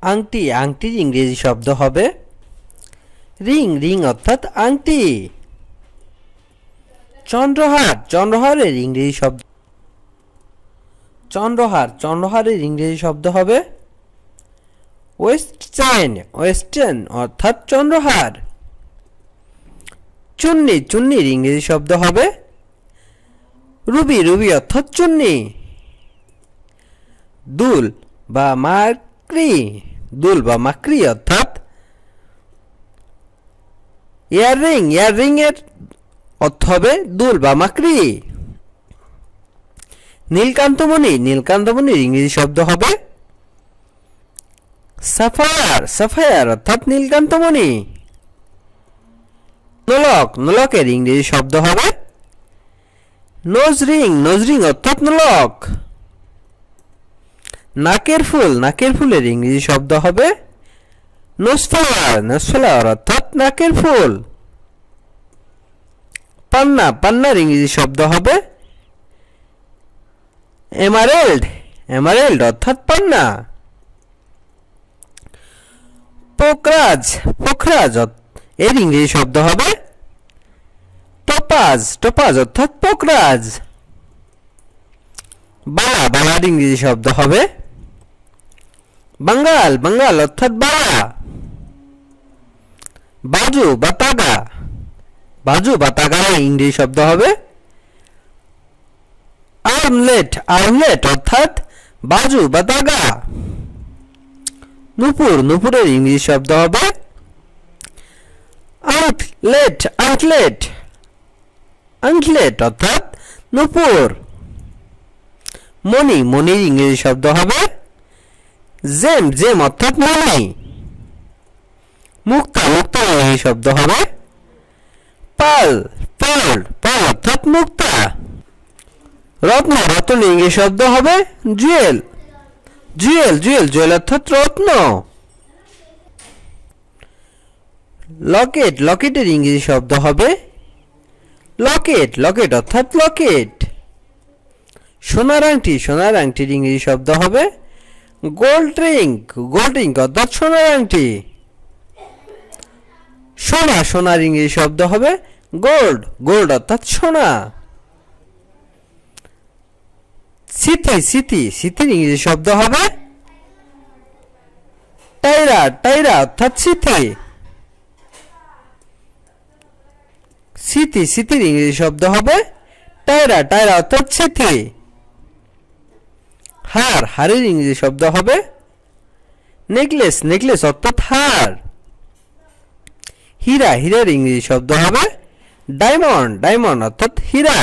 আংটি, আংটির ইংরেজি শব্দ হবে রিং, রিং অর্থাৎ আংটি। চন্দ্রহার, চন্দ্রহারের ইংরেজি শব্দ চন্দ্রহার, চন্দ্রহারের ইংরেজি শব্দ হবে ওয়েস্ট চেন, ওয়েস্ট চেন অর্থাৎ চন্দ্রহার। চুন্নি, চুন্নির ইংরেজি শব্দ হবে রুবি, রুবি অর্থাৎ চুন্নি। দুল বা মাকড়ি, দুল বা মাকড়ি অর্থাৎ ইয়াররিং, ইয়াররিং এর অর্থ হবে দুল বা মাকড়ি। নীলকান্তমণি, নীলকান্তমণির ইংরেজি শব্দ হবে সাফায়ার, সাফায়ার অর্থাৎ নীলকান্তমণি। নোলক, নোলকের ইংরেজি শব্দ হবে নোজরিং, নোজরিং অর্থাৎ নোলক। নাকের ফুল, নাকের ফুলের ইংরেজি শব্দ হবে নোজফ্লাওয়ার, নোজফ্লাওয়ার অর্থাৎ নাকের ফুল। পান্না, পান্নার ইংরেজি শব্দ হবে এমারেল্ড, এমারেল্ড অর্থাৎ পান্না। পোকরাজ, পোখরাজ এর ইংরেজি শব্দ হবে টোপাজ, টোপাজ অর্থাৎ পোকরাজ। বালা, বালার ইংরেজি শব্দ হবে বাঙ্গাল, বাঙ্গাল অর্থাৎ বালা। বাজু বা তাগা, বাজু বা তাগার ইংরেজি শব্দ হবে আর্মলেট, আর্মলেট অর্থাৎ বাজু বা তাগা। নুপুর, নুপুরের ইংরেজি শব্দ হবে আংকলেট, আংকলেট, আংকলেট অর্থাৎ নুপুর। মণি, মণির ইংরেজি শব্দ হবে জেম, জেম অর্থাৎ মণি। মুক্তা, মুক্তার ইংরেজি শব্দ হবে পার্ল, পার্ল, পার্ল অর্থাৎ মুক্তা। রত্ন, রত্ন ইংরেজি শব্দ হবে জুয়েল, জুয়েল, জুয়েল, জুয়েল অর্থাৎ রত্ন। লকেট, লকেটের ইংরেজি শব্দ হবে লকেট, লকেট অর্থাৎ লকেট। সোনার আংটি, সোনার আংটির ইংরেজি শব্দ হবে গোল্ড রিং, গোল্ড রিং অর্থাৎ সোনার আংটি। সোনা, সোনার ইংরেজি শব্দ হবে গোল্ড, গোল্ড অর্থাৎ সোনা। স্মৃতি, স্মৃতি, স্মৃতির ইংরেজি শব্দ হবে টাইরা, টাইরা অর্থাৎ স্মৃতি। স্মৃতি, স্মৃতির ইংরেজি শব্দ হবে টায়রা, টায়রা অর্থাৎ স্মৃতি। হার, হারের ইংরেজি শব্দ হবে নেকলেস, নেকলেস অর্থাৎ হার। হীরা, হীরার ইংরেজি শব্দ হবে ডায়মন্ড, ডায়মন্ড অর্থাৎ হীরা।